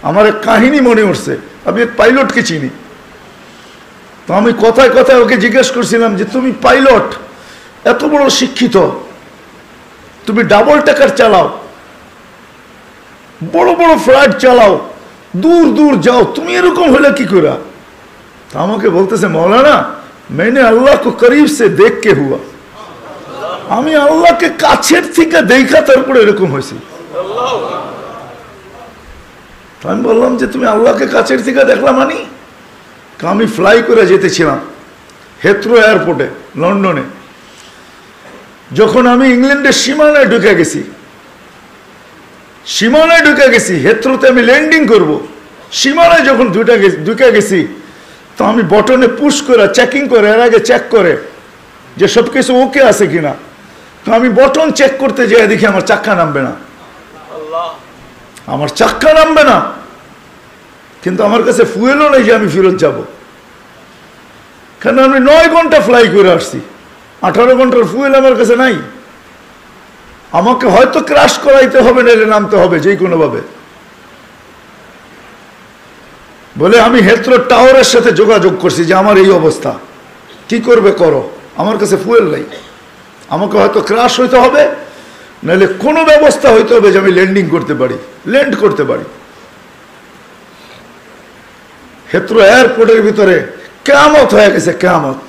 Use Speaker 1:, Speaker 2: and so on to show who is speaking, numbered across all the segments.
Speaker 1: আমার এক কাহিনী মনে উঠছে, আমি এক পাইলটকে চিনি। তো আমি কথায় কথায় ওকে জিজ্ঞেস করছিলাম যে তুমি পাইলট, এত বড় শিক্ষিত, তুমি ডাবল ট্যাকার চালাও, বড় বড় ফ্লাইট চালাও, দূর দূর যাও, তুমি এরকম হলে কি করে? আমাকে বলতেছে মৌলানা मैंने अल्लाह को करीब से देख के हुआ, আমি আল্লাহকে কাছের থেকে দেখা তারপরে এরকম হয়েছি। আমি বললাম যে তুমি আল্লাহকে কাছের থেকে দেখলাম? মানি আমি ফ্লাই করে যেতেছিলাম হেথ্রো এয়ারপোর্টে লন্ডনে। যখন আমি ইংল্যান্ডের সীমানায় ঢুকে গেছি, হেথ্রোতে আমি ল্যান্ডিং করব, সীমানায় যখন ঢুকে গেছি, তো আমি বটনে পুশ করে চেকিং করে, এর আগে চেক করে যে সব কিছু ওকে আছে কিনা। তো আমি বটন চেক করতে যেয়ে দেখি আমার চাক্কা নামবে না, কিন্তু আমার কাছে ফুয়েলও নেই যে আমি ফেরত যাব, কারণ আমি 9 ঘন্টা ফ্লাই করে আসছি, 18 ঘন্টার ফুয়েল আমার কাছে নাই। আমাকে হয়তো ক্র্যাশ করাইতে হবে, নাহলে নামতে হবে যে কোনো ভাবে। বলে আমি হেথ্রো টাওয়ারের সাথে যোগাযোগ করছি যে আমার এই অবস্থা, কি করবে করো, আমার কাছে ফুয়েল নাই, আমাকে হয়তো ক্র্যাশ হইতে হবে, নাহলে কোনো ব্যবস্থা হইতে হবে যে আমি ল্যান্ড করতে পারি। হেথ্রো এয়ারপোর্টের ভিতরে কিয়ামত হয়ে গেছে, কিয়ামত,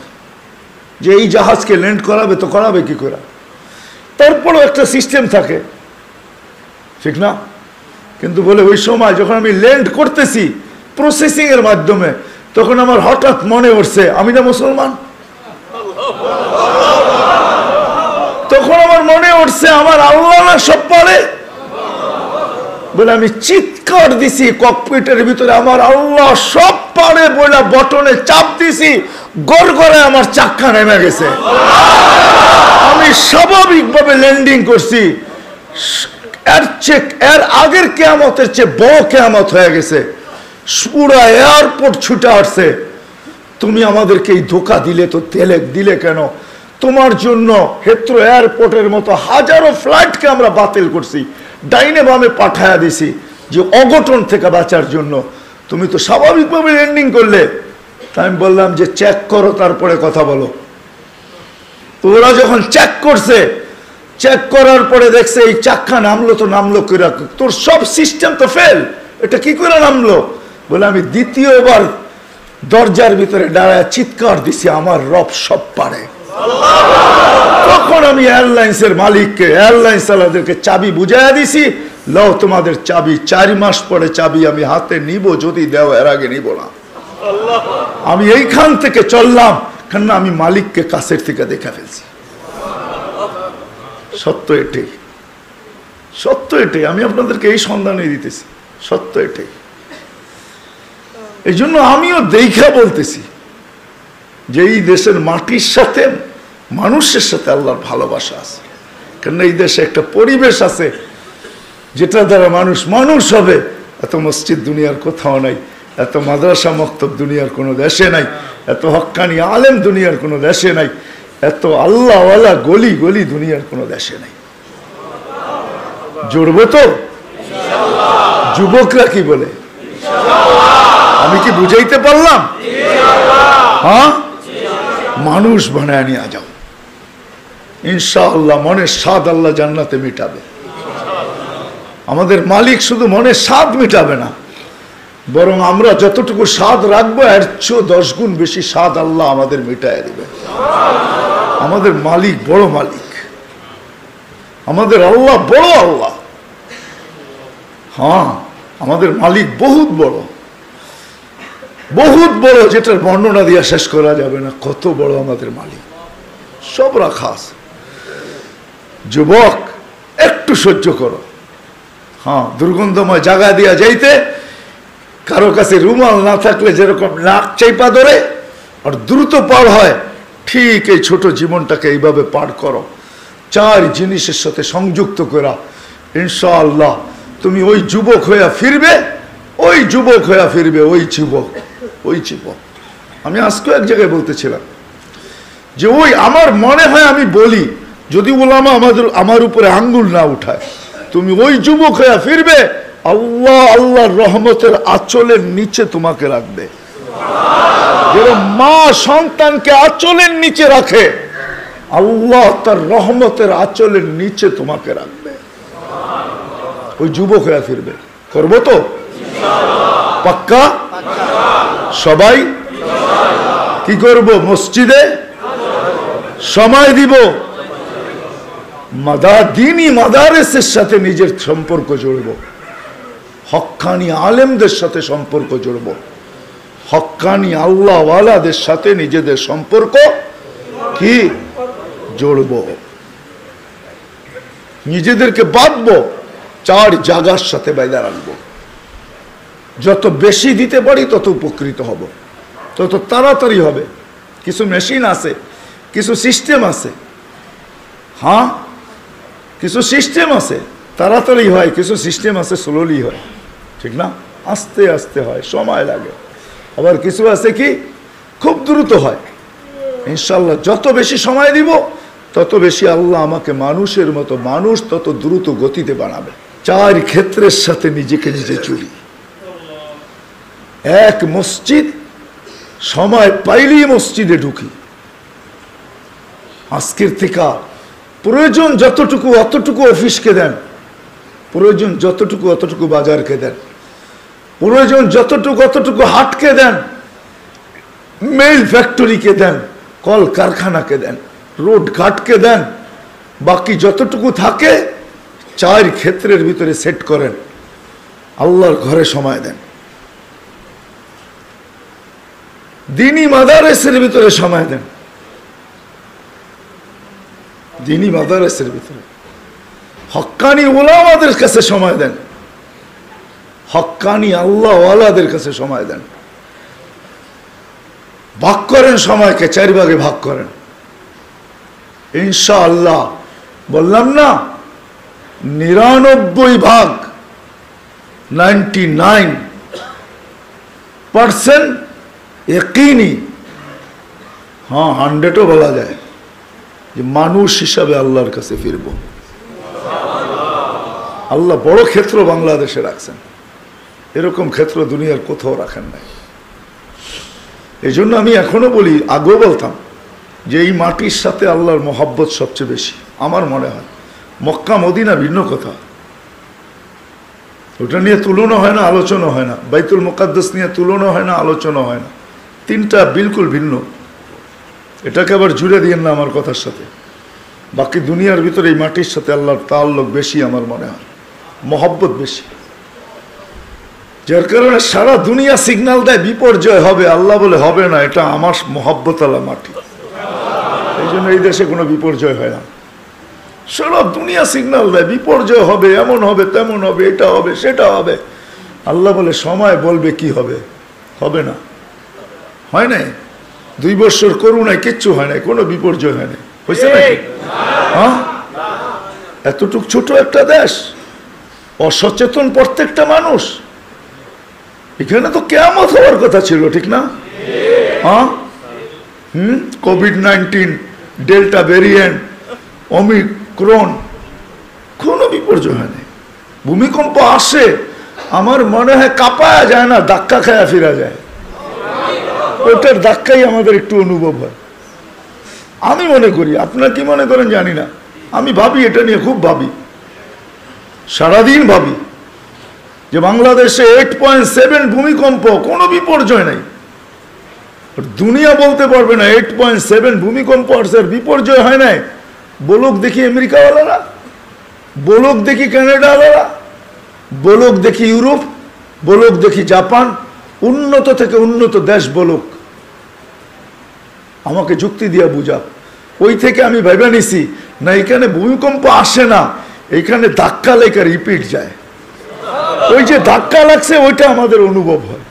Speaker 1: যে এই জাহাজকে ল্যান্ড করাবে তো করাবে কি করে। তারপরও একটা সিস্টেম থাকে, ঠিক না? কিন্তু বলে ওই সময় যখন আমি ল্যান্ড করতেছি প্রসেসিং এর মাধ্যমে, তখন আমার হঠাৎ মনে উঠছে আমি না মুসলমান। তখন আমার মনে উঠছে আমার আল্লাহ না সব পারে। বলে আমি চিৎকার দিছি ককপিটের ভিতরে, আমার আল্লাহ সব পারে বলে বটনে চাপ দিছি, গড়গড়ে আমার চাক্কা নেমে গেছে। আমি স্বাভাবিকভাবে ল্যান্ডিং করছি। এর আগের কিয়ামতের চেয়ে বড় কিয়ামত হয়ে গেছে, পুরো এয়ারপোর্ট ছুটে আসছে। তুমি আমাদেরকে এই ধোকা দিলে, তো দিলে কেন? তোমার জন্য হেথ্রো এয়ারপোর্টের মতো হাজারো ফ্লাইটকে আমরা বাতিল করছি, ডাইনে বামে পাঠায়া দিছি যে অঘটন থেকে বাঁচার জন্য। তুমি তো স্বাভাবিকভাবে ল্যান্ডিং করলে। তাই আমি বললাম যে চেক করো, তারপরে কথা বলো। তো ওরা যখন চেক করছে, চেক করার পরে দেখছে এই চাক্কা নামলো, তো নামলো করে, তোর সব সিস্টেম তো ফেল, এটা কি করে নামলো? বলে আমি দ্বিতীয়বার দরজার ভিতরে দাঁড়ায় চিৎকার দিছি আমার রব সব পারে। তখন আমি এয়ারলাইন্সের মালিককে, এয়ারলাইন্স চালাদেরকে চাবি বুঝাইয়া দিছি, লও তোমাদের চাবি, 4 মাস পরে চাবি আমি হাতে নিব, যদি দেও, এর আগে নিব না। আমি এইখান থেকে চললাম, কেন আমি মালিককে কাছের থেকে দেখা ফেলছি। সত্য এটাই, আমি আপনাদেরকে এই সন্ধানে দিতেছি, সত্য এটাই। এই জন্য আমিও দেখা বলতেছি যে এই দেশের মাটির সাথে, মানুষের সাথে আল্লাহর ভালোবাসা আছে। কেন এই দেশে একটা পরিবেশ আছে যেটা দ্বারা মানুষ হবে। এত মসজিদ দুনিয়ার কোথাও নাই, এত মাদ্রাসা মক্তব দুনিয়ার কোনো দেশে নাই, এত হক্কানি আলেম দুনিয়ার কোনো দেশে নাই, এত আল্লাহওয়ালা গলি গলি দুনিয়ার কোনো দেশে নাই। জুড়বো তো? যুবকরা কি বলে? আমি কি বুঝাইতে পারলাম? হ্যাঁ, মানুষ বানায় নিয়ে যাও ইনশাআল্লাহ। মনের স্বাদ আল্লাহ জান্নাতে মিটাবে। আমাদের মালিক শুধু মনের স্বাদ মিটাবে না, বরং আমরা যতটুকু স্বাদ রাখবো এর চেয়ে 10 গুণ বেশি স্বাদ আল্লাহ আমাদের মিটায় দিবে। আমাদের মালিক বড় মালিক, আমাদের আল্লাহ বড় আল্লাহ। হ্যাঁ, আমাদের মালিক বহুত বড়, যেটার বর্ণনা দিয়ে শেষ করা যাবে না। কত বড় আমাদের মালিক, সব রাখা আছে। যুবক, একটু সহ্য করো। হ্যাঁ, দুর্গন্ধময় জায়গা দিয়া যাইতে কারো কাছে রুমাল না থাকলে যেরকম নাক চাইপা ধরে আর দ্রুত পার হয়, ঠিক এই ছোট জীবনটাকে এইভাবে পার করো, 4 জিনিসের সাথে সংযুক্ত করা। ইনশাআল্লাহ তুমি ওই যুবক হইয়া ফিরবে, ওই যুবক। আমি আজকে এক জায়গায় বলতেছিলাম যে ওই আমার মনে হয়, আমি বলি যদি ওলামা আমার উপরে আঙ্গুল না উঠায়, তুমি ওই যুবক হইয়া ফিরবে আল্লাহ আল্লাহর রহমতের আঁচলের নিচে তোমাকে রাখবে। যেরকম মা সন্তানকে আঁচলের নিচে রাখে, আল্লাহ তার রহমতের আঁচলের নিচে তোমাকে রাখবে। ওই যুবক হয়ে ফিরবে। করবো তো পাক্কা? সবাই কি করব? মসজিদে সময় দিব, দিনী মাদারেসের সাথে নিজের সম্পর্ক জড়ব, হক্কানি আলেমদের সাথে সম্পর্ক জড়ব, হক্কানি আল্লাহওয়ালাদের সাথে নিজেদের সম্পর্ক কি জড়ব, নিজেদেরকে বাঁধবো, 4 জায়গার সাথে বাইদা রাখবো। যত বেশি দিতে পারি তত উপকৃত হব, তত তাড়াতাড়ি হবে। কিছু মেশিন আছে, কিছু সিস্টেম আছে, হ্যাঁ কিছু সিস্টেম আছে তাড়াতাড়ি হয়, কিছু সিস্টেম আছে স্লোলি হয়, ঠিক না? আস্তে আস্তে হয়, সময় লাগে। আবার কিছু আছে কি খুব দ্রুত হয়। ইনশাল্লাহ যত বেশি সময় দিব তত বেশি আল্লাহ আমাকে মানুষের মতো মানুষ তত দ্রুত গতিতে বানাবে। 4 ক্ষেত্রের সাথে নিজেকে নিজে চুরি। 1 মসজিদ, সময় পাইলেই মসজিদে ঢুকি। আজকের থেকে প্রয়োজন যতটুকু অতটুকু অফিসকে দেন, প্রয়োজন যতটুকু অতটুকু বাজারকে দেন, প্রয়োজন যতটুকু অতটুকু হাটকে দেন, মেল ফ্যাক্টরিকে দেন, কল কারখানাকে দেন, রোড ঘাটকে দেন। বাকি যতটুকু থাকে 4 ক্ষেত্রের ভিতরে সেট করেন। আল্লাহর ঘরে সময় দেন, দিনী মাদারেসের ভিতরে সময় দেন, দিনী মাদারেসের ভিতরে হক্কানি উলামাদের কাছে সময় দেন, হক্কানি আল্লাহওয়ালাদের কাছে সময় দেন। ভাগ করেন সময়কে, 4 ভাগে ভাগ করেন। ইনশাআল্লাহ বললাম না 99 ভাগ 99% ইয়াকিনি, হ্যাঁ 100ও বলা যায় যে মানুষ হিসাবে আল্লাহর কাছে ফিরব। আল্লাহ বড় ক্ষেত্র বাংলাদেশে রাখছেন, এরকম ক্ষেত্র দুনিয়ার কোথাও রাখেন নাই। এই জন্য আমি এখনো বলি, আগেও বলতাম যে এই মাটির সাথে আল্লাহর মহব্বত সবচেয়ে বেশি আমার মনে হয়। মক্কা মদিনা ভিন্ন কথা, ওটা নিয়ে তুলনা হয় না, আলোচনা হয় না। বাইতুল মুকাদ্দাস নিয়ে তুলনা হয় না, আলোচনা হয় না। 3টা বিলকুল ভিন্ন। এটাকে আবার জুড়ে দিয়েন না আমার কথার সাথে। বাকি দুনিয়ার ভিতরে এই মাটির সাথে আল্লাহর তাআল্লুক বেশি আমার মনে হয়, মহব্বত বেশি। যার কারণে সারা দুনিয়া সিগন্যাল দেয় বিপর্যয় হবে, আল্লাহ বলে হবে না, এটা আমার মহব্বত আল্লাহ মাটি। এই জন্য এই দেশে কোনো বিপর্যয় হয় না। সারা দুনিয়া সিগন্যাল দেয় বিপর্যয় হবে, এমন হবে, তেমন হবে, এটা হবে, সেটা হবে। আল্লাহ বলে সময় বলবে কি হবে, হবে না। হয় নাই 2 বছর করুণায় কিচ্ছু হয় নাই, কোনো বিপর্যয় হয় নাই, হয়েছে নাকি? হ্যাঁ, এতটুক ছোট একটা দেশ, অসচেতন প্রত্যেকটা মানুষ। এখানে তো কিয়ামত হওয়ার কথা ছিল, ঠিক না? হ্যাঁ, কোভিড-19, ডেল্টা ভেরিয়েন্ট, ওমিক্রন, কোনো বিপর্যয় হয় নাই। ভূমিকম্প আসে, আমার মনে হয় কাঁপায়া যায় না, ধাক্কা খায়া ফিরা যায়। ওটার ধাক্কাই আমাদের একটু অনুভব হয়। আমি মনে করি, আপনারা কি মনে করেন জানি না, আমি ভাবি, এটা নিয়ে খুব ভাবি, সারাদিন ভাবি যে বাংলাদেশে 8.7 ভূমিকম্প, কোনো বিপর্যয় নাই। দুনিয়া বলতে পারবে না 8.7 ভূমিকম্প আসছে, বিপর্যয় হয় নাই। বলুক দেখি আমেরিকাওয়ালারা, বলুক দেখি কানাডাওয়ালারা, বলুক দেখি ইউরোপ, বলুক দেখি জাপান, উন্নত থেকে উন্নত দেশ বলুক, আমাকে যুক্তি দিয়া বুঝা। ওই থেকে আমি ভেবে নিছি না এখানে ভূমিকম্প আসে না, এখানে ধাক্কা লেখা রিপিট যায়। ওই যে ধাক্কা লাগছে ওইটা আমাদের অনুভব হয়,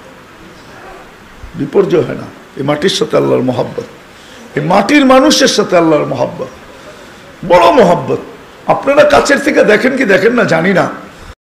Speaker 1: বিপর্যয় হয় না। এই মাটির সাথে আল্লাহর মহব্বত, এই মাটির মানুষের সাথে আল্লাহর মহব্বত, বড় মহব্বত। আপনারা কাছের থেকে দেখেন কি দেখেন না জানি না,